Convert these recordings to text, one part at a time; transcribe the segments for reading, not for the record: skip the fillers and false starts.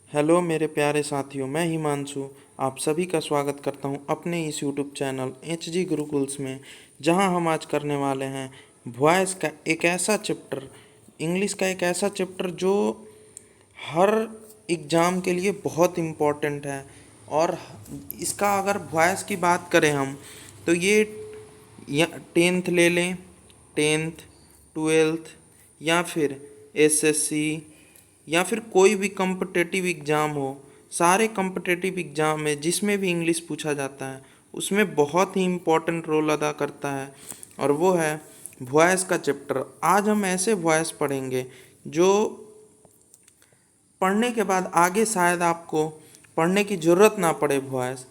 Hello मेरे प्यारे साथियों, मैं हिमांशु आप सभी का स्वागत करता हूं अपने इस YouTube channel H G gurukuls में। जहां हम आज करने वाले हैं वॉइस का एक ऐसा चैप्टर, इंग्लिश का एक ऐसा चैप्टर जो हर एग्ज़ाम के लिए बहुत इम्पोर्टेंट है। और इसका अगर वॉइस की बात करें हम, तो ये या टेंथ ले लें, टेंथ, ट्वेल्थ या फिर एसएससी या फिर कोई भी कम्पिटिटिव एग्ज़ाम हो, सारे कम्पिटिटिव एग्ज़ाम में जिसमें भी इंग्लिश पूछा जाता है उसमें बहुत ही इम्पोर्टेंट रोल अदा करता है, और वो है वॉइस का चैप्टर। आज हम ऐसे वॉइस पढ़ेंगे जो पढ़ने के बाद आगे शायद आपको पढ़ने की ज़रूरत ना पड़े वॉइस।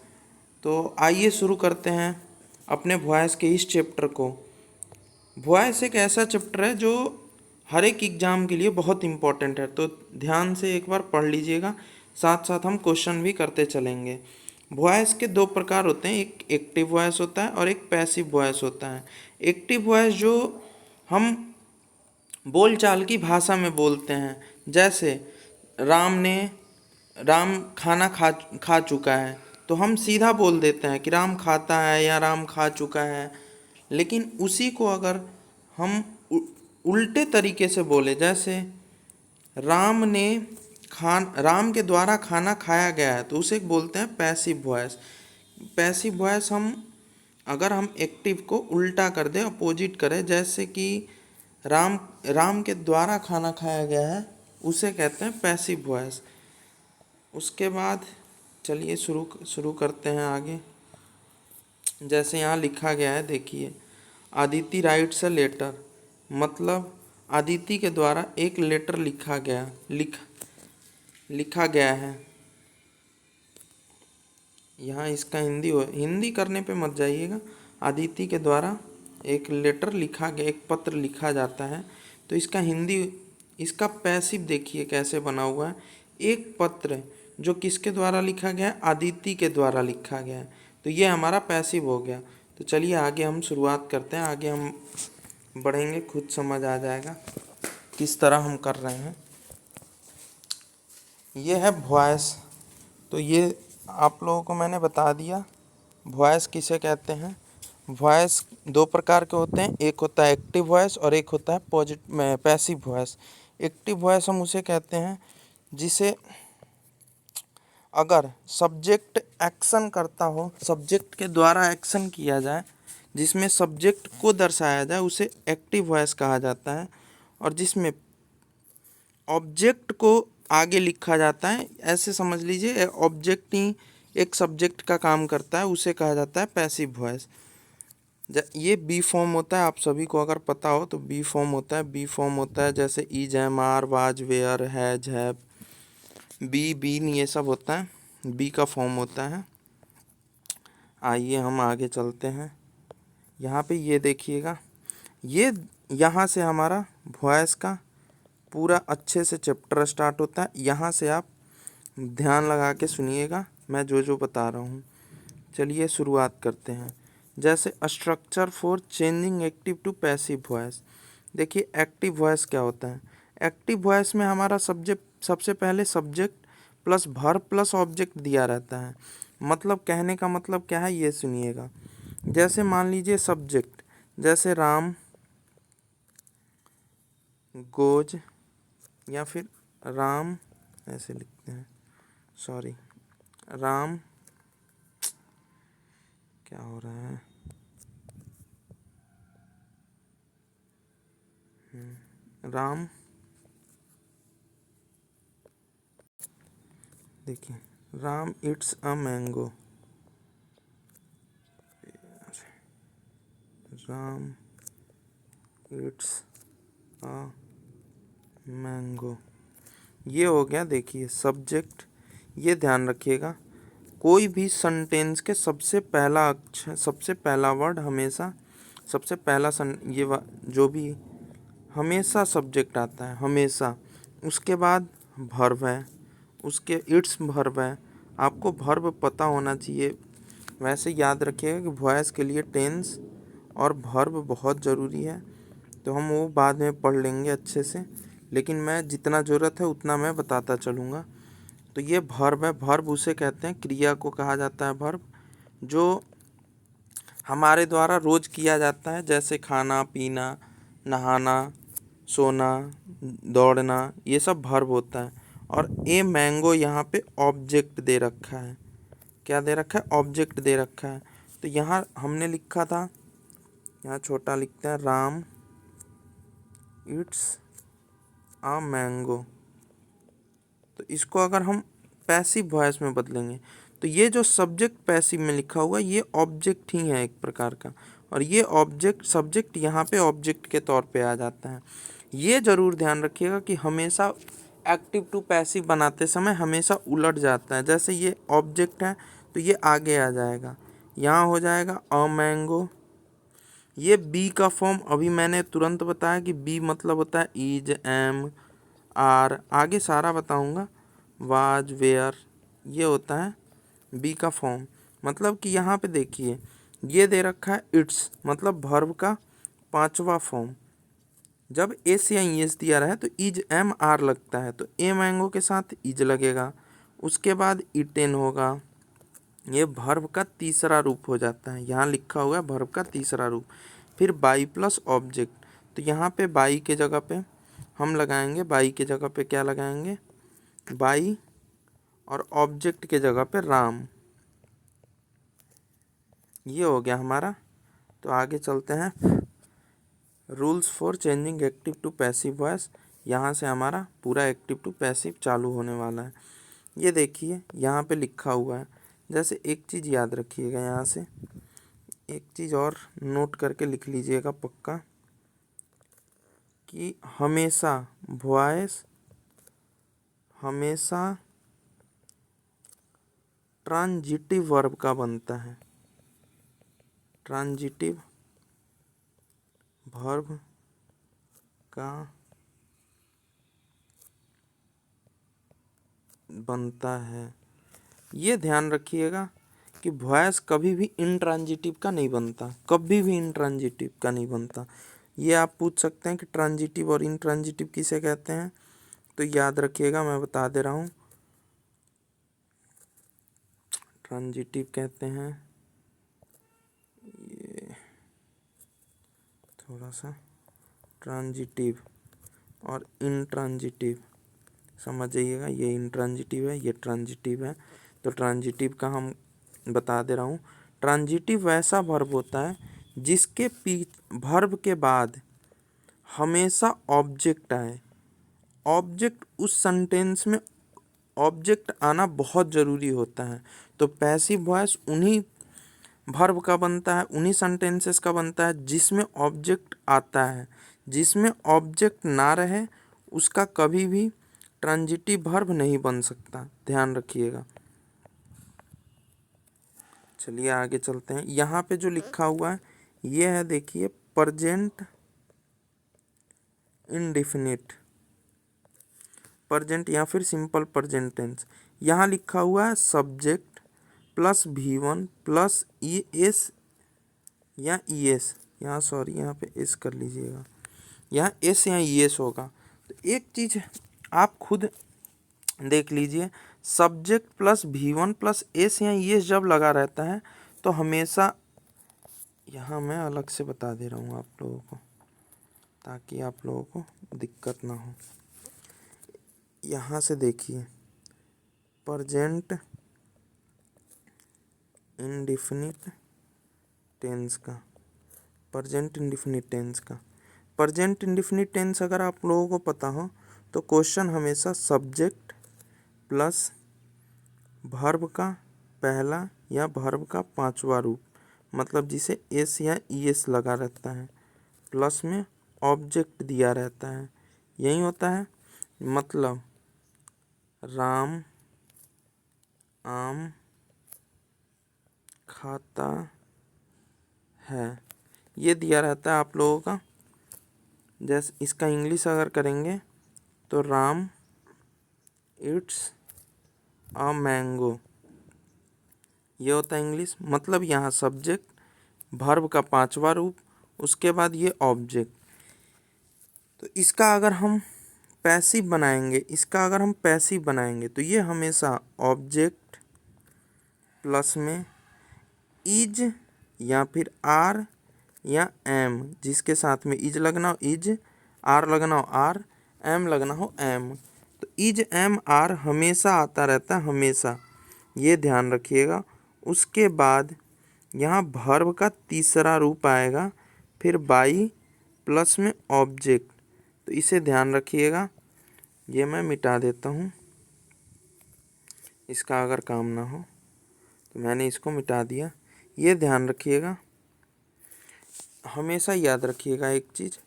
तो आइए शुरू करते हैं अपने वॉइस के इस चैप्टर को। वॉइस एक ऐसा चैप्टर है जो हर एक एग्ज़ाम के लिए बहुत इम्पोर्टेंट है, तो ध्यान से एक बार पढ़ लीजिएगा। साथ साथ हम क्वेश्चन भी करते चलेंगे। वॉइस के दो प्रकार होते हैं, एक एक्टिव वॉइस होता है और एक पैसिव वॉइस होता है। एक्टिव वॉइस जो हम बोलचाल की भाषा में बोलते हैं, जैसे राम ने राम खाना खा खा चुका है, तो हम सीधा बोल देते हैं कि राम खाता है या राम खा चुका है। लेकिन उसी को अगर हम उल्टे तरीके से बोले, जैसे राम ने राम के द्वारा खाना खाया गया है, तो उसे बोलते हैं पैसिव वॉइस। पैसिव वॉइस हम अगर हम एक्टिव को उल्टा कर दें, अपोजिट करें, जैसे कि राम राम के द्वारा खाना खाया गया है, उसे कहते हैं पैसिव वॉइस। उसके बाद चलिए शुरू शुरू करते हैं आगे। जैसे यहाँ लिखा गया है, देखिए, आदिति राइट्स अ लेटर, मतलब आदिति के द्वारा एक लेटर लिखा गया है। यहाँ इसका हिंदी करने पे मत जाइएगा। आदिति के द्वारा एक लेटर लिखा गया, एक पत्र लिखा जाता है, तो इसका हिंदी, इसका पैसिव देखिए कैसे बना हुआ है। एक पत्र जो किसके द्वारा लिखा गया है, आदिति के द्वारा लिखा गया है, तो ये हमारा पैसिव हो गया। तो चलिए आगे हम शुरुआत करते हैं, आगे हम बढ़ेंगे, खुद समझ आ जाएगा किस तरह हम कर रहे हैं। ये है वॉइस, तो ये आप लोगों को मैंने बता दिया वॉइस किसे कहते हैं। वॉइस दो प्रकार के होते हैं, एक होता है एक्टिव वॉइस और एक होता है पैसिव वॉइस। एक्टिव वॉइस हम उसे कहते हैं जिसे अगर सब्जेक्ट एक्शन करता हो, सब्जेक्ट के द्वारा एक्शन किया जाए, जिसमें सब्जेक्ट को दर्शाया जाए, उसे एक्टिव वॉइस कहा जाता है। और जिसमें ऑब्जेक्ट को आगे लिखा जाता है, ऐसे समझ लीजिए ऑब्जेक्ट ही एक सब्जेक्ट का काम करता है, उसे कहा जाता है पैसिव वॉइस। ये बी फॉर्म होता है, आप सभी को अगर पता हो तो बी फॉर्म होता है। बी फॉर्म होता है जैसे is, am, are, was, were, has, have, be, been, ये सब होता है, बी का फॉर्म होता है। आइए हम आगे चलते हैं। यहाँ पे ये देखिएगा, ये यहाँ से हमारा वॉइस का पूरा अच्छे से चैप्टर स्टार्ट होता है। यहाँ से आप ध्यान लगा के सुनिएगा मैं जो जो बता रहा हूँ। चलिए शुरुआत करते हैं। जैसे structure for changing active to passive voice. देखिए एक्टिव वॉइस क्या होता है। एक्टिव वॉइस में हमारा सब्जेक्ट, सबसे पहले subject plus verb plus object दिया रहता है। मतलब कहने का मतलब क्या है, ये सुनिएगा। जैसे मान लीजिए सब्जेक्ट, जैसे राम गोज, या फिर राम, ऐसे लिखते हैं, सॉरी, राम, क्या हो रहा है, राम, देखिए, Ram it's a mango, Ram it's a mango, ये हो गया। देखिए सब्जेक्ट, ये ध्यान रखिएगा, कोई भी सेंटेंस के सबसे पहला अक्षर, सबसे पहला वर्ड हमेशा, सबसे पहला जो भी हमेशा सब्जेक्ट आता है, हमेशा। उसके बाद वर्ब है, उसके इट्स वर्ब है। आपको वर्ब पता होना चाहिए। वैसे याद रखिएगा कि वॉइस के लिए टेंस और वर्ब बहुत ज़रूरी है, तो हम वो बाद में पढ़ लेंगे अच्छे से, लेकिन मैं जितना ज़रूरत है उतना मैं बताता चलूँगा। तो ये वर्ब है। वर्ब उसे कहते हैं, क्रिया को कहा जाता है वर्ब, जो हमारे द्वारा रोज किया जाता है, जैसे खाना पीना, नहाना, सोना, दौड़ना, ये सब वर्ब होता है। और ए मैंगो यहाँ पे ऑब्जेक्ट दे रखा है। क्या दे रखा है? ऑब्जेक्ट दे रखा है। तो यहाँ हमने लिखा था, यहाँ छोटा लिखते हैं, राम इट्स आ मैंगो। तो इसको अगर हम पैसिव वॉइस में बदलेंगे तो ये जो सब्जेक्ट पैसिव में लिखा हुआ ये ऑब्जेक्ट ही है एक प्रकार का, और ये ऑब्जेक्ट सब्जेक्ट यहाँ पे ऑब्जेक्ट के तौर पे आ जाता है। ये जरूर ध्यान रखिएगा कि हमेशा एक्टिव टू पैसिव बनाते समय हमेशा उलट जाता है। जैसे ये ऑब्जेक्ट है तो ये आगे आ जाएगा, यहाँ हो जाएगा अ मैंगो। ये बी का फॉर्म अभी मैंने तुरंत बताया कि बी मतलब होता है इज, एम, आर, आगे सारा बताऊंगा, वाज, वेयर, ये होता है बी का फॉर्म। मतलब कि यहाँ पे देखिए ये दे रखा है इट्स, मतलब वर्ब का पांचवा फॉर्म। जब एस या एस दिया रहा है तो इज, एम, आर लगता है, तो ए मैंगो के साथ इज लगेगा, उसके बाद इटेन होगा। ये वर्ब का तीसरा रूप हो जाता है, यहाँ लिखा हुआ है वर्ब का तीसरा रूप। फिर बाई प्लस ऑब्जेक्ट, तो यहाँ पे बाई के जगह पे हम लगाएंगे, बाई के जगह पे क्या लगाएंगे? बाई, और ऑब्जेक्ट के जगह पे राम। ये हो गया हमारा। तो आगे चलते हैं, rules for changing active to passive voice. यहाँ से हमारा पूरा एक्टिव टू पैसिव चालू होने वाला है। ये देखिए यहाँ पे लिखा हुआ है, जैसे एक चीज़ याद रखिएगा, यहाँ से एक चीज़ और नोट करके लिख लीजिएगा पक्का, कि हमेशा वॉइस हमेशा ट्रांजिटिव वर्ब का बनता है। ट्रांजिटिव वर्ब का बनता है। ये ध्यान रखिएगा कि वॉइस कभी भी इंट्रांजिटिव का नहीं बनता, कभी भी इंट्रांजिटिव का नहीं बनता। ये आप पूछ सकते हैं कि ट्रांजिटिव और इंट्रांजिटिव किसे कहते हैं, तो याद रखिएगा, मैं बता दे रहा हूँ। ट्रांजिटिव कहते हैं, ये थोड़ा सा, ट्रांजिटिव और इंट्रांजिटिव समझ जाइएगा, ये इंट्रांजिटिव है, ये ट्रांजिटिव है। तो ट्रांजिटिव का हम बता दे रहा हूँ, ट्रांजिटिव वैसा वर्ब होता है जिसके वर्ब के बाद हमेशा ऑब्जेक्ट आए। ऑब्जेक्ट उस सेंटेंस में ऑब्जेक्ट आना बहुत ज़रूरी होता है। तो पैसिव वॉइस उन्हीं वर्ब का बनता है, उन्हीं सेंटेंसेस का बनता है जिसमें ऑब्जेक्ट आता है। जिसमें ऑब्जेक्ट ना रहे उसका कभी भी ट्रांजिटिव वर्ब नहीं बन सकता, ध्यान रखिएगा। चलिए आगे चलते हैं। यहाँ पे जो लिखा हुआ है ये है, देखिए, प्रेजेंट इंडेफिनिट, प्रेजेंट या फिर सिंपल प्रेजेंट टेंस। यहाँ लिखा हुआ है subject plus V1 plus E S या ई एस, यहाँ सॉरी यहाँ पे एस कर लीजिएगा, यहाँ एस या ई एस होगा। तो एक चीज़ आप खुद देख लीजिए, subject plus V1 plus S या ई एस जब लगा रहता है तो हमेशा, यहाँ मैं अलग से बता दे रहा हूँ आप लोगों को ताकि आप लोगों को दिक्कत ना हो। यहाँ से देखिए, प्रेजेंट इंडेफिनिट टेंस का, प्रेजेंट इंडेफिनिट टेंस का, प्रेजेंट इंडेफिनिट टेंस अगर आप लोगों को पता हो तो क्वेश्चन हमेशा सब्जेक्ट प्लस वर्ब का पहला या वर्ब का पांचवा रूप, मतलब जिसे एस या ई एस लगा रहता है, प्लस में ऑब्जेक्ट दिया रहता है, यही होता है। मतलब राम आम खाता है, ये दिया रहता है आप लोगों का। जैसे इसका इंग्लिश अगर करेंगे तो राम इट्स अ मैंगो, ये होता है इंग्लिश। मतलब यहाँ सब्जेक्ट, वर्ब का पांचवा रूप, उसके बाद ये ऑब्जेक्ट। तो इसका अगर हम पैसिव बनाएंगे, इसका अगर हम पैसिव बनाएंगे तो ये हमेशा ऑब्जेक्ट प्लस में इज या फिर आर या एम, जिसके साथ में इज लगना हो इज, आर लगना हो आर, एम लगना हो एम। तो इज एम आर हमेशा आता रहता है, हमेशा, ये ध्यान रखिएगा। उसके बाद यहाँ वर्ब का तीसरा रूप आएगा, फिर बाई प्लस में ऑब्जेक्ट, तो इसे ध्यान रखिएगा। ये मैं मिटा देता हूँ, इसका अगर काम ना हो तो मैंने इसको मिटा दिया। ये ध्यान रखिएगा, हमेशा याद रखिएगा एक चीज़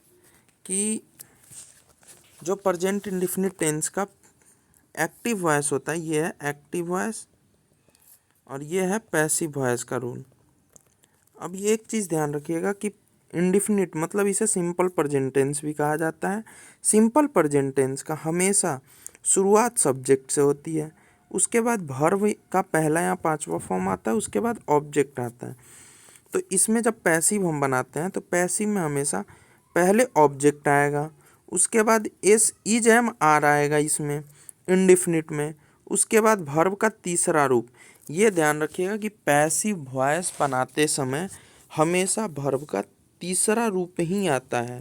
कि जो प्रेजेंट इंडेफिनिट टेंस का एक्टिव वॉइस होता है, ये है एक्टिव वॉइस और ये है पैसिव वॉइस का रूल। अब ये एक चीज़ ध्यान रखिएगा कि इंडेफिनिट मतलब इसे सिंपल प्रेजेंट टेंस भी कहा जाता है। सिंपल प्रेजेंट टेंस का हमेशा शुरुआत सब्जेक्ट से होती है, उसके बाद वर्ब का पहला या पांचवा फॉर्म आता है, उसके बाद ऑब्जेक्ट आता है। तो इसमें जब पैसिव हम बनाते हैं तो पैसिव में हमेशा पहले ऑब्जेक्ट आएगा, उसके बाद एस इज एम आर आएगा इसमें इंडेफिनिट में, उसके बाद वर्ब का तीसरा रूप। ये ध्यान रखिएगा कि पैसिव वॉइस बनाते समय हमेशा वर्ब का तीसरा रूप ही आता है।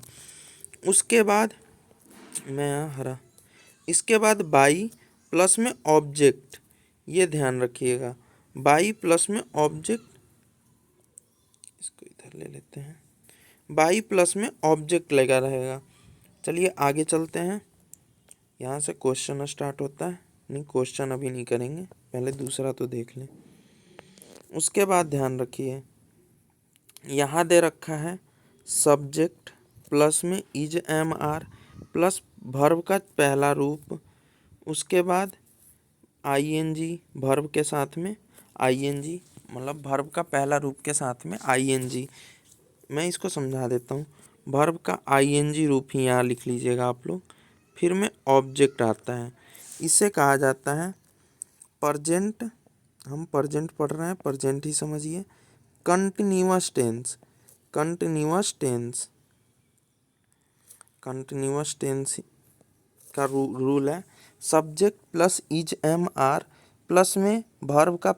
उसके बाद मैं यहाँ हरा, इसके बाद बाई प्लस में ऑब्जेक्ट, ये ध्यान रखिएगा, बाई प्लस में ऑब्जेक्ट, इसको इधर ले लेते हैं, बाई प्लस में ऑब्जेक्ट लगा रहेगा। चलिए आगे चलते हैं, यहाँ से क्वेश्चन स्टार्ट होता है। नहीं, क्वेश्चन अभी नहीं करेंगे, पहले दूसरा तो देख लें। उसके बाद ध्यान रखिए, यहाँ दे रखा है सब्जेक्ट प्लस में is am are plus verb का पहला रूप, उसके बाद आईएनजी वर्ब के साथ में, आईएनजी मतलब वर्ब का पहला रूप के साथ में आईएनजी। मैं इसको समझा देता हूँ, वर्ब का आईएनजी रूप ही यहाँ लिख लीजिएगा आप लोग। फिर में ऑब्जेक्ट आता है, इसे कहा जाता है प्रेजेंट, हम प्रेजेंट पढ़ रहे हैं, प्रेजेंट ही समझिए, continuous tense, continuous tense, continuous tense का रूल है subject plus is am are plus में वर्ब का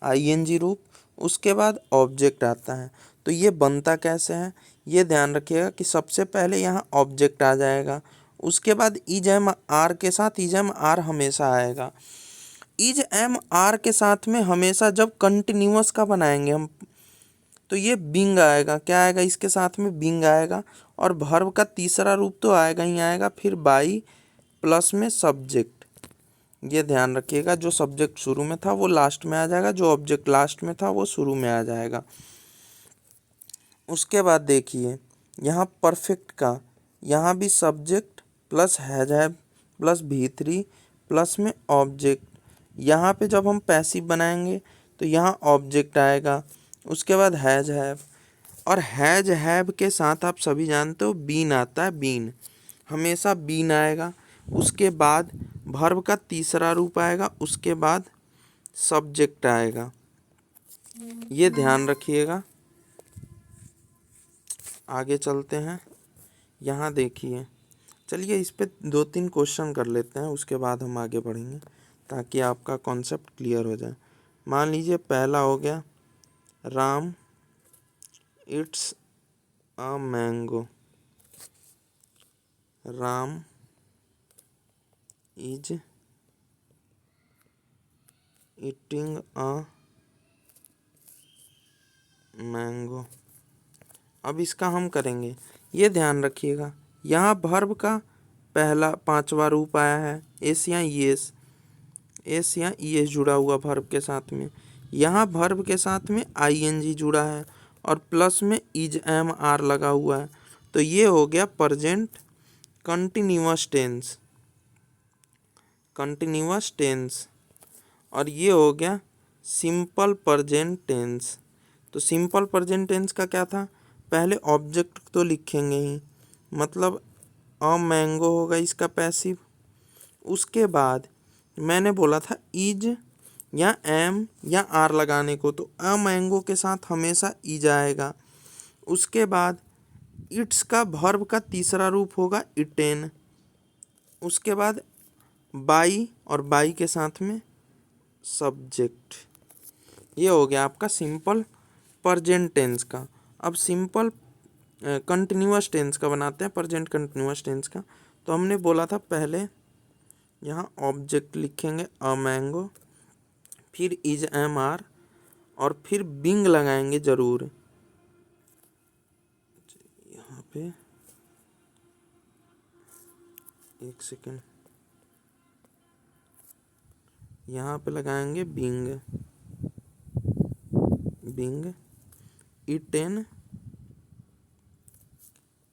आईएनजी रूप, उसके बाद ऑब्जेक्ट आता है। तो ये बनता कैसे है, ये ध्यान रखिएगा कि सबसे पहले यहाँ ऑब्जेक्ट आ जाएगा, उसके बाद इज एम आर के साथ इज एम आर हमेशा आएगा। इज एम आर के साथ में हमेशा जब कंटिन्यूअस का बनाएंगे हम तो ये बिंग आएगा, क्या आएगा इसके साथ में, बिंग आएगा। और वर्ब का तीसरा रूप तो आएगा ही आएगा, फिर बाई प्लस में सब्जेक्ट, ये ध्यान रखिएगा, जो सब्जेक्ट शुरू में था वो लास्ट में आ जाएगा, जो ऑब्जेक्ट लास्ट में था वो शुरू में आ जाएगा। उसके बाद देखिए यहाँ परफेक्ट का, यहाँ भी subject plus has have plus भी3 प्लस में ऑब्जेक्ट। यहाँ पे जब हम पैसिव बनाएंगे तो यहाँ ऑब्जेक्ट आएगा, उसके बाद हैज हैव, और हैज हैव के साथ आप सभी जानते हो बीन आता है, बीन हमेशा बीन आएगा। उसके बाद वर्ब का तीसरा रूप आएगा, उसके बाद सब्जेक्ट आएगा, ये ध्यान रखिएगा। आगे चलते हैं, यहाँ देखिए, चलिए इस पे 2-3 क्वेश्चन कर लेते हैं, उसके बाद हम आगे बढ़ेंगे ताकि आपका कॉन्सेप्ट क्लियर हो जाए। मान लीजिए पहला हो गया, Ram it's a mango, Ram is eating a mango. अब इसका हम करेंगे, ये ध्यान रखिएगा, यहाँ वर्ब का पहला पांचवा रूप आया है, एस या ईएस, एस या ईएस जुड़ा हुआ वर्ब के साथ में, यहाँ वर्ब के साथ में आईएनजी जुड़ा है और प्लस में इज एम आर लगा हुआ है। तो ये हो गया present continuous tense, continuous tense, और ये हो गया सिंपल प्रेजेंट टेंस। तो सिंपल प्रेजेंट टेंस का क्या था, पहले ऑब्जेक्ट तो लिखेंगे ही, मतलब अ मैंगो होगा इसका पैसिव, उसके बाद मैंने बोला था इज या एम या आर लगाने को, तो अ मैंगो के साथ हमेशा इज आएगा। उसके बाद इट्स का वर्ब का तीसरा रूप होगा इटेन, उसके बाद बाई और बाई के साथ में सब्जेक्ट। ये हो गया आपका सिंपल प्रेजेंट टेंस का। अब सिंपल कंटिन्यूअस टेंस का बनाते हैं, प्रेजेंट कंटिन्यूअस टेंस का। तो हमने बोला था पहले यहाँ ऑब्जेक्ट लिखेंगे अ मैंगो, फिर इज एम आर, और फिर बिंग लगाएंगे जरूर। यहाँ पे एक सेकेंड, यहाँ पे लगाएंगे being, being eaten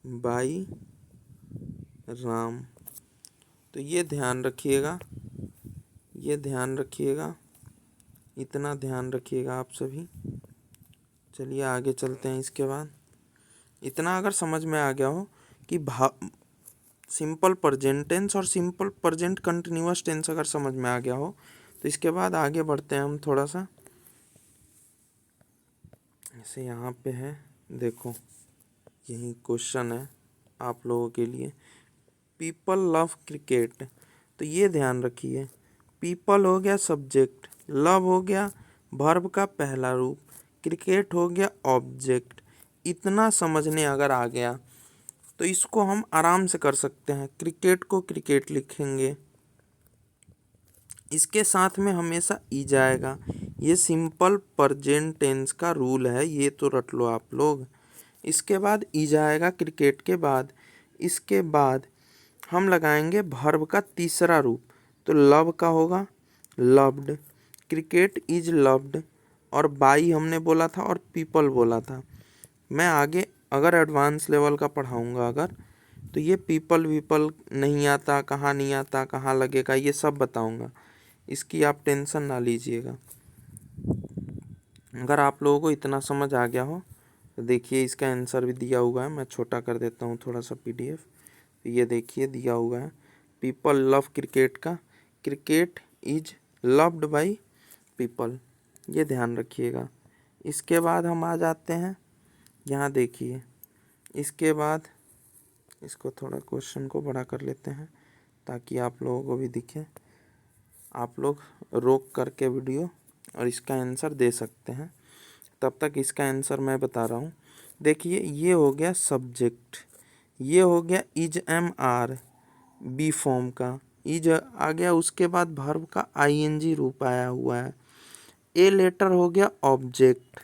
by Ram. तो ये ध्यान रखिएगा, ये ध्यान रखिएगा, इतना ध्यान रखिएगा आप सभी। चलिए आगे चलते हैं। इसके बाद इतना अगर समझ में आ गया हो कि सिंपल प्रेजेंट टेंस और सिंपल प्रेजेंट कंटिन्यूअस टेंस अगर समझ में आ गया हो, तो इसके बाद आगे बढ़ते हैं हम थोड़ा सा। ऐसे यहाँ पे है, देखो यही क्वेश्चन है आप लोगों के लिए। पीपल लव क्रिकेट, तो ये ध्यान रखिए, पीपल हो गया सब्जेक्ट, लव हो गया वर्ब का पहला रूप, क्रिकेट हो गया ऑब्जेक्ट। इतना समझने अगर आ गया तो इसको हम आराम से कर सकते हैं। क्रिकेट को क्रिकेट लिखेंगे, इसके साथ में हमेशा ई जाएगा। ये सिंपल प्रेजेंट टेंस का रूल है, ये तो रट लो आप लोग। इसके बाद ई जाएगा क्रिकेट के बाद। इसके बाद हम लगाएंगे वर्ब का तीसरा रूप, तो लव का होगा लव्ड, क्रिकेट इज लव्ड, और बाई हमने बोला था और पीपल बोला था। मैं आगे अगर एडवांस लेवल का पढ़ाऊंगा अगर, तो ये पीपल वीपल नहीं आता, कहाँ नहीं आता, कहाँ लगेगा, ये सब बताऊंगा। इसकी आप टेंशन ना लीजिएगा। अगर आप लोगों को इतना समझ आ गया हो तो देखिए इसका आंसर भी दिया हुआ है, मैं छोटा कर देता हूँ थोड़ा सा पीडीएफ। तो ये देखिए दिया हुआ है पीपल लव क्रिकेट का, cricket is loved by people, ये ध्यान रखिएगा। इसके बाद हम आ जाते हैं यहाँ, देखिए इसके बाद इसको थोड़ा क्वेश्चन को बड़ा कर लेते हैं ताकि आप लोगों को भी दिखे। आप लोग रोक करके वीडियो और इसका आंसर दे सकते हैं। तब तक इसका आंसर मैं बता रहा हूँ। देखिए ये हो गया सब्जेक्ट, ये हो गया is am are be form का, इज आ गया, उसके बाद वर्ब का आईएनजी रूप आया हुआ है, ए लेटर हो गया ऑब्जेक्ट।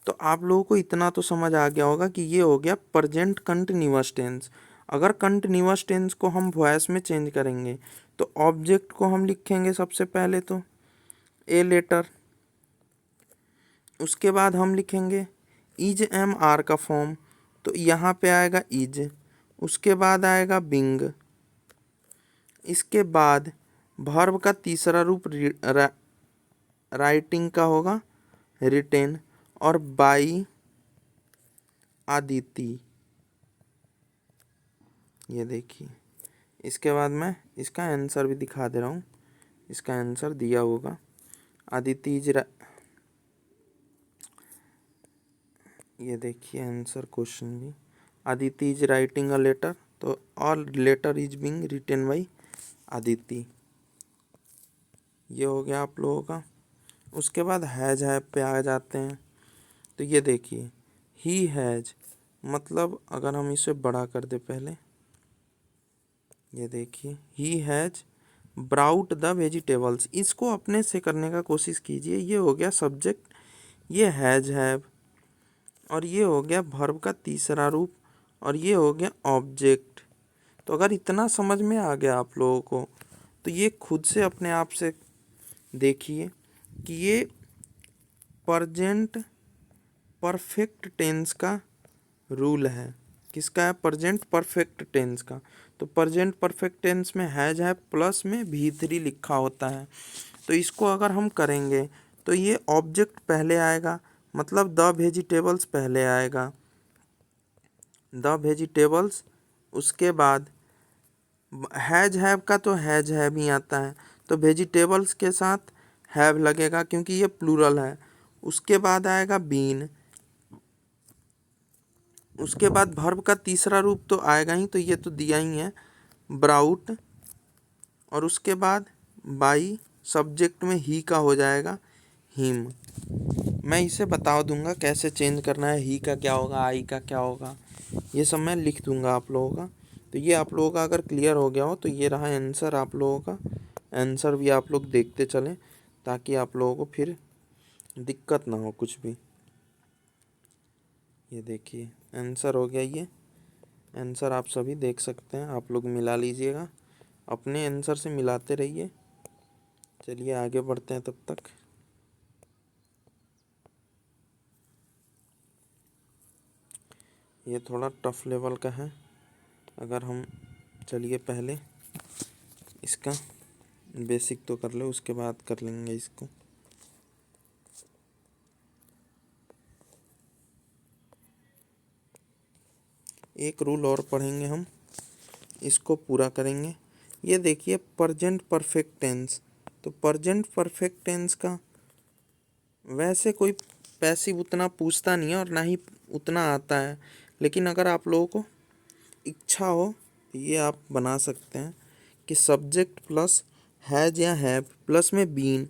तो आप लोगों को इतना तो समझ आ गया होगा कि ये हो गया प्रेजेंट कंटिन्यूअस टेंस। अगर कंटिन्यूअस टेंस को हम वॉइस में चेंज करेंगे तो ऑब्जेक्ट को हम लिखेंगे सबसे पहले तो ए लेटर, उसके बाद हम लिखेंगे इज एम आर का फॉर्म, तो यहाँ पे आएगा इज, उसके बाद आएगा बिंग, इसके बाद वर्ब का तीसरा रूप राइटिंग का होगा रिटेन, और बाई आदिति। ये देखिए इसके बाद मैं इसका आंसर भी दिखा दे रहा हूँ, इसका आंसर दिया होगा आदिति इज, ये देखिए आंसर क्वेश्चन भी, Aditi is writing a letter, तो all letter is being written by Aditi. ये हो गया आप लोगों का। उसके बाद हैज हैव पे आ जाते हैं। तो ये देखिए ही हैज, मतलब अगर हम इसे बड़ा कर दे पहले, ये देखिए he has brought the vegetables, इसको अपने से करने का कोशिश कीजिए। ये हो गया सब्जेक्ट, ये हैज हैव, और ये हो गया वर्ब का तीसरा रूप, और ये हो गया ऑब्जेक्ट। तो अगर इतना समझ में आ गया आप लोगों को तो ये खुद से अपने आप से देखिए कि ये प्रेजेंट परफेक्ट टेंस का रूल है। किसका है? प्रेजेंट परफेक्ट टेंस का। तो प्रेजेंट परफेक्ट टेंस में हैज है प्लस में भी3 लिखा होता है। तो इसको अगर हम करेंगे तो ये ऑब्जेक्ट पहले आएगा, मतलब द वेजिटेबल्स पहले आएगा, द वेजिटेबल्स, उसके बाद हैज हैव का तो हैज हैव ही आता है, तो वेजिटेबल्स के साथ हैव लगेगा क्योंकि ये प्लूरल है। उसके बाद आएगा बीन, उसके बाद वर्ब का तीसरा रूप तो आएगा ही, तो ये तो दिया ही है ब्राउट और उसके बाद बाई सब्जेक्ट में ही का हो जाएगा हिम। मैं इसे बता दूंगा कैसे चेंज करना है, ही का क्या होगा, आई का क्या होगा, ये सब मैं लिख दूंगा आप लोगों का। तो ये आप लोगों का अगर क्लियर हो गया हो तो ये रहा आंसर आप लोगों का। आंसर भी आप लोग देखते चलें ताकि आप लोगों को फिर दिक्कत ना हो कुछ भी। ये देखिए आंसर हो गया, ये आंसर आप सभी देख सकते हैं, आप लोग मिला लीजिएगा, अपने आंसर से मिलाते रहिए। चलिए आगे बढ़ते हैं तब तक। ये थोड़ा टफ लेवल का है, अगर हम चलिए पहले इसका बेसिक तो कर ले, उसके बाद कर लेंगे इसको। एक रूल और पढ़ेंगे हम, इसको पूरा करेंगे। ये देखिए प्रेजेंट परफेक्ट टेंस, तो प्रेजेंट परफेक्ट टेंस का वैसे कोई पैसिव उतना पूछता नहीं है और ना ही उतना आता है, लेकिन अगर आप लोगों को इच्छा हो तो ये आप बना सकते हैं कि सब्जेक्ट प्लस हैज या हैव प्लस में बीन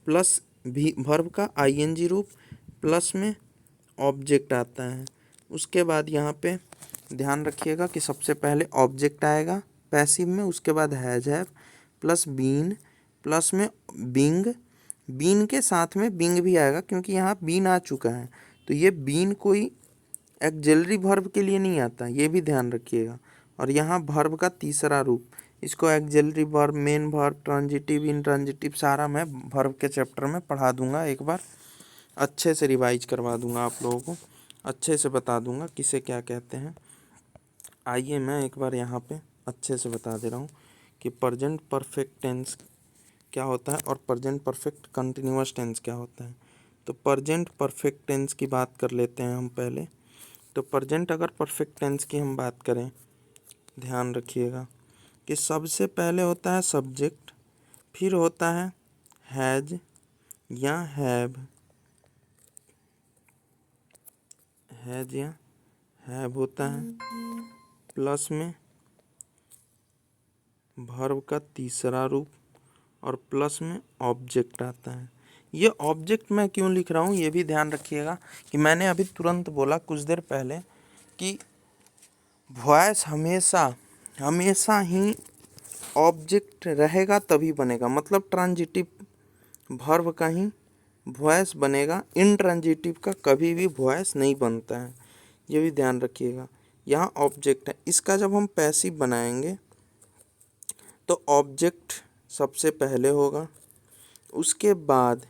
प्लस भी वर्ब का आईएनजी रूप प्लस में ऑब्जेक्ट आता है। उसके बाद यहाँ पे ध्यान रखिएगा कि सबसे पहले ऑब्जेक्ट आएगा पैसिव में, उसके बाद has have plus been plus में बिंग, बीन के साथ में बिंग भी आएगा क्योंकि यहाँ बीन आ चुका है। तो ये बीन कोई एक्जेलरी वर्ब के लिए नहीं आता, ये भी ध्यान रखिएगा। और यहाँ वर्ब का तीसरा रूप, इसको auxiliary verb, main verb, transitive, intransitive सारा मैं वर्ब के चैप्टर में पढ़ा दूंगा, एक बार अच्छे से रिवाइज करवा दूंगा, आप लोगों को अच्छे से बता दूंगा किसे क्या कहते हैं। आइए मैं एक बार यहाँ पे अच्छे से बता दे रहा हूँ कि प्रेजेंट परफेक्ट टेंस क्या होता है और प्रेजेंट परफेक्ट कंटिन्यूअस टेंस क्या होता है। तो प्रेजेंट परफेक्ट टेंस की बात कर लेते हैं हम पहले। तो प्रेजेंट अगर परफेक्ट टेंस की हम बात करें, ध्यान रखिएगा कि सबसे पहले होता है सब्जेक्ट, फिर होता है हैज या हैव, हैज या हैव होता है, प्लस में वर्ब का तीसरा रूप और प्लस में ऑब्जेक्ट आता है। ये ऑब्जेक्ट मैं क्यों लिख रहा हूँ ये भी ध्यान रखिएगा कि मैंने अभी तुरंत बोला कुछ देर पहले कि वॉइस हमेशा हमेशा ही ऑब्जेक्ट रहेगा तभी बनेगा, मतलब ट्रांजिटिव वर्ब का ही वॉइस बनेगा, इनट्रांजिटिव का कभी भी वॉइस नहीं बनता है, ये भी ध्यान रखिएगा। यहाँ ऑब्जेक्ट है, इसका जब हम पैसिव बनाएंगे तो ऑब्जेक्ट सबसे पहले होगा, उसके बाद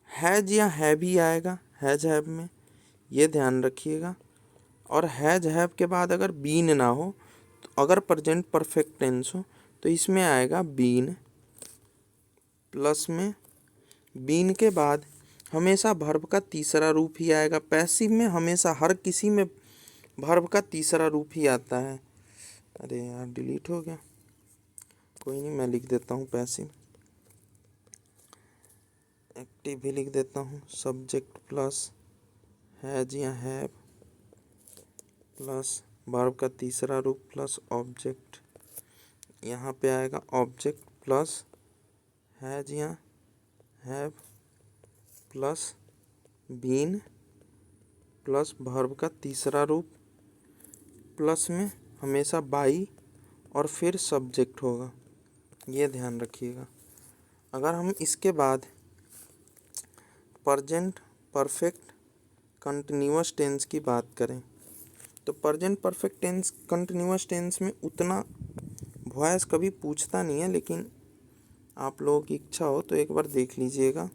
हैज या हैव ही आएगा हैज हैव में, ये ध्यान रखिएगा। और हैज हैव के बाद अगर बीन ना हो, तो अगर प्रेजेंट परफेक्ट टेंस हो तो इसमें आएगा बीन, प्लस में बीन के बाद हमेशा वर्ब का तीसरा रूप ही आएगा। पैसिव में हमेशा हर किसी में वर्ब का तीसरा रूप ही आता है। अरे यार डिलीट हो गया, कोई नहीं मैं लिख देता हूँ पैसिव, एक्टिव भी लिख देता हूँ। सब्जेक्ट प्लस हैज या हैव प्लस वर्ब का तीसरा रूप प्लस ऑब्जेक्ट, यहाँ पे आएगा ऑब्जेक्ट प्लस हैज या have plus been plus verb का तीसरा रूप प्लस में हमेशा बाई और फिर सब्जेक्ट होगा, ये ध्यान रखिएगा। अगर हम इसके बाद प्रेजेंट परफेक्ट कंटिन्यूअस टेंस की बात करें तो present perfect tense continuous tense में उतना वॉइस कभी पूछता नहीं है, लेकिन आप लोगों की इच्छा हो तो एक बार देख लीजिएगा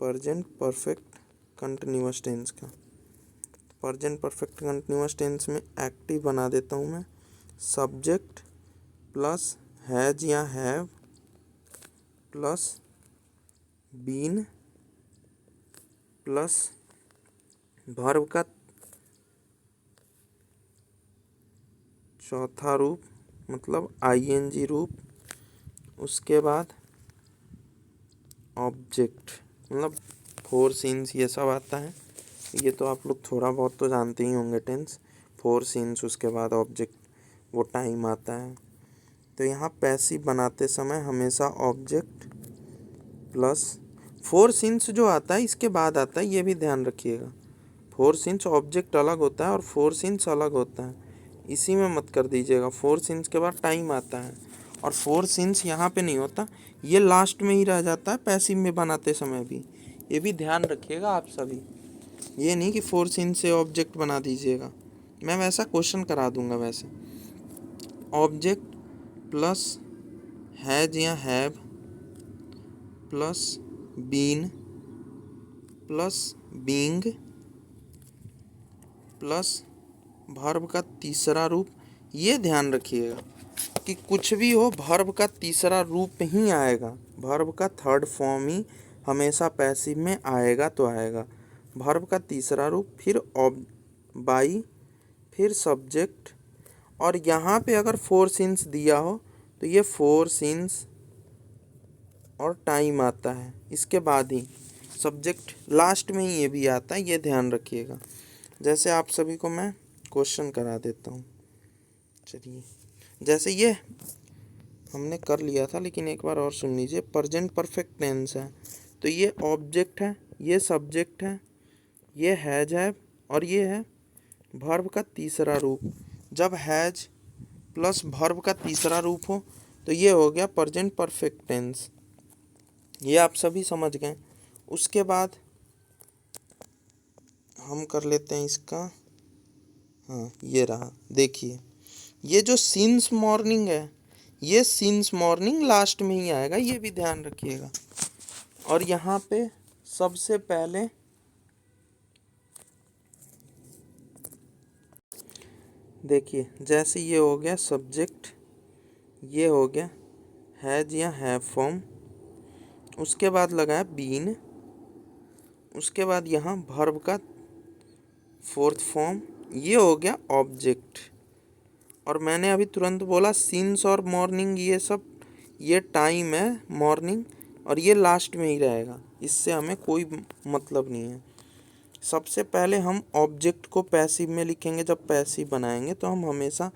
प्रेजेंट परफेक्ट कंटिन्यूअस टेंस का। प्रेजेंट परफेक्ट कंटिन्यूअस टेंस में एक्टिव बना देता हूँ मैं, सब्जेक्ट प्लस हैज या have plus been plus verb का चौथा रूप मतलब आईएनजी रूप, उसके बाद ऑब्जेक्ट मतलब फोर सीन्स ये सब आता है। ये तो आप लोग थोड़ा बहुत तो जानते ही होंगे टेंस, फोर सीन्स उसके बाद ऑब्जेक्ट, वो टाइम आता है। तो यहाँ पैसिव बनाते समय हमेशा ऑब्जेक्ट प्लस फोर सिंस जो आता है इसके बाद आता है, ये भी ध्यान रखिएगा। फोर सिंस ऑब्जेक्ट अलग होता है और फोर सिंस अलग होता है, इसी में मत कर दीजिएगा। फोर सिंस के बाद टाइम आता है और फोर सिंस यहाँ पे नहीं होता, ये लास्ट में ही रह जाता है पैसिव में बनाते समय भी, ये भी ध्यान रखिएगा आप सभी। ये नहीं कि फोर सिंस से ऑब्जेक्ट बना दीजिएगा, मैं वैसा क्वेश्चन करा दूंगा। वैसे ऑब्जेक्ट प्लस हैज या have plus been plus being plus verb का तीसरा रूप। ये ध्यान रखिएगा कि कुछ भी हो वर्ब का तीसरा रूप ही आएगा, वर्ब का थर्ड फॉर्म ही हमेशा पैसिव में आएगा तो आएगा। वर्ब का तीसरा रूप, फिर बाई, फिर सब्जेक्ट, और यहाँ पे अगर फोर सिंस दिया हो तो ये फोर सिंस और टाइम आता है, इसके बाद ही सब्जेक्ट लास्ट में ही ये भी आता है, ये ध्यान रखिएगा। जैसे आप सभी को मैं क्वेश्चन करा देता हूँ। चलिए, जैसे ये हमने कर लिया था, लेकिन एक बार और सुन लीजिए। प्रेजेंट परफेक्ट टेंस है तो ये ऑब्जेक्ट है, ये सब्जेक्ट है, ये हैज है और ये है वर्ब का तीसरा रूप। जब हैज प्लस वर्ब का तीसरा रूप हो तो ये हो गया प्रेजेंट परफेक्ट टेंस, ये आप सभी समझ गए। उसके बाद हम कर लेते हैं इसका, हाँ ये रहा, देखिए ये जो सिंस मॉर्निंग है, ये सिंस मॉर्निंग लास्ट में ही आएगा, ये भी ध्यान रखिएगा। और यहाँ पे सबसे पहले देखिए, जैसे ये हो गया सब्जेक्ट, ये हो गया हैज या हैव फॉर्म, उसके बाद लगाया बीन, उसके बाद यहाँ वर्ब का फोर्थ फॉर्म, ये हो गया ऑब्जेक्ट। और मैंने अभी तुरंत बोला सिंस और मॉर्निंग, ये सब ये टाइम है मॉर्निंग, और ये लास्ट में ही रहेगा, इससे हमें कोई मतलब नहीं है। सबसे पहले हम ऑब्जेक्ट को पैसिव में लिखेंगे, जब पैसिव बनाएंगे तो हम हमेशा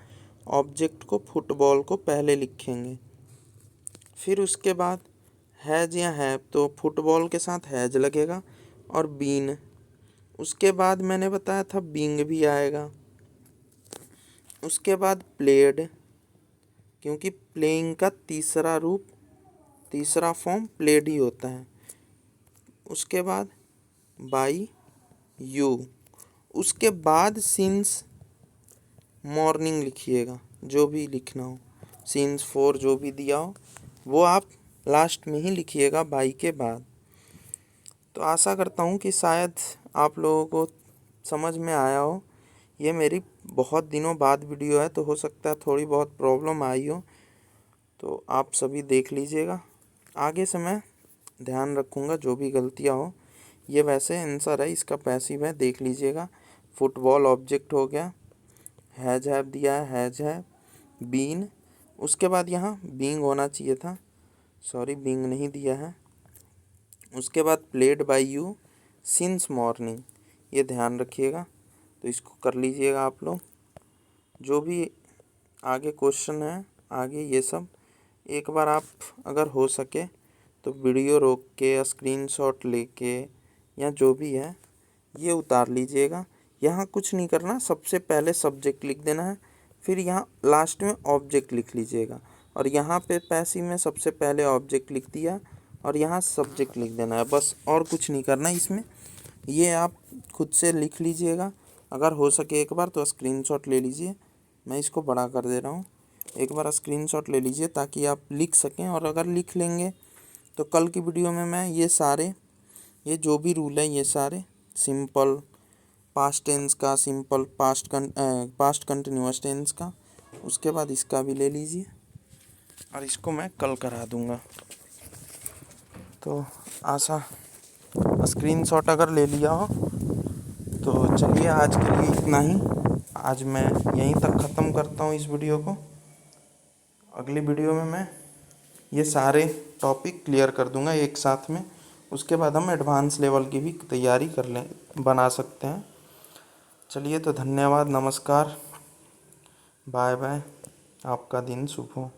ऑब्जेक्ट को फुटबॉल को पहले लिखेंगे। फिर उसके बाद हैज या हैव, तो फुटबॉल के साथ हैज लगेगा और बीन, उसके बाद मैंने बताया था बीइंग भी आएगा। उसके बाद प्लेड, क्योंकि प्लेइंग का तीसरा रूप, तीसरा फॉर्म प्लेड ही होता है। उसके बाद बाई यू, उसके बाद सिंस मॉर्निंग लिखिएगा, जो भी लिखना हो, सिंस फोर जो भी दिया हो वो आप लास्ट में ही लिखिएगा बाई के बाद। तो आशा करता हूँ कि शायद आप लोगों को समझ में आया हो। ये मेरी बहुत दिनों बाद वीडियो है तो हो सकता है थोड़ी बहुत प्रॉब्लम आई हो, तो आप सभी देख लीजिएगा। आगे से मैं ध्यान रखूँगा जो भी गलतियाँ हो। ये वैसे आंसर है, इसका पैसिव है, देख लीजिएगा। फुटबॉल ऑब्जेक्ट हो गया, हैज हैव दिया है, हैज है, बीन, उसके बाद यहाँ बीइंग होना चाहिए था, सॉरी बीइंग नहीं दिया है। उसके बाद played by you since morning, ये ध्यान रखिएगा। तो इसको कर लीजिएगा आप लोग। जो भी आगे क्वेश्चन है, आगे ये सब एक बार आप अगर हो सके तो वीडियो रोक के स्क्रीनशॉट लेके या जो भी है ये उतार लीजिएगा। यहाँ कुछ नहीं करना, सबसे पहले सब्जेक्ट लिख देना है, फिर यहाँ लास्ट में ऑब्जेक्ट लिख लीजिएगा। और यहाँ पे पैसिव में सबसे पहले ऑब्जेक्ट लिख दिया और यहाँ सब्जेक्ट लिख देना है, बस और कुछ नहीं करना है इसमें। ये आप खुद से लिख लीजिएगा, अगर हो सके एक बार तो स्क्रीनशॉट ले लीजिए। मैं इसको बड़ा कर दे रहा हूँ, एक बार स्क्रीनशॉट ले लीजिए ताकि आप लिख सकें। और अगर लिख लेंगे तो कल की वीडियो में मैं ये सारे, ये जो भी रूल है, ये सारे सिंपल पास्ट टेंस का, सिंपल पास्ट कंटिन्यूअस टेंस का, उसके बाद इसका भी ले लीजिए और इसको मैं कल करा दूँगा। तो आशा स्क्रीनशॉट अगर ले लिया हो तो चलिए, आज के लिए इतना ही। आज मैं यहीं तक ख़त्म करता हूँ इस वीडियो को। अगली वीडियो में मैं ये सारे टॉपिक क्लियर कर दूंगा एक साथ में, उसके बाद हम एडवांस लेवल की भी तैयारी कर लें, बना सकते हैं। चलिए, तो धन्यवाद, नमस्कार, बाय बाय, आपका दिन शुभ हो।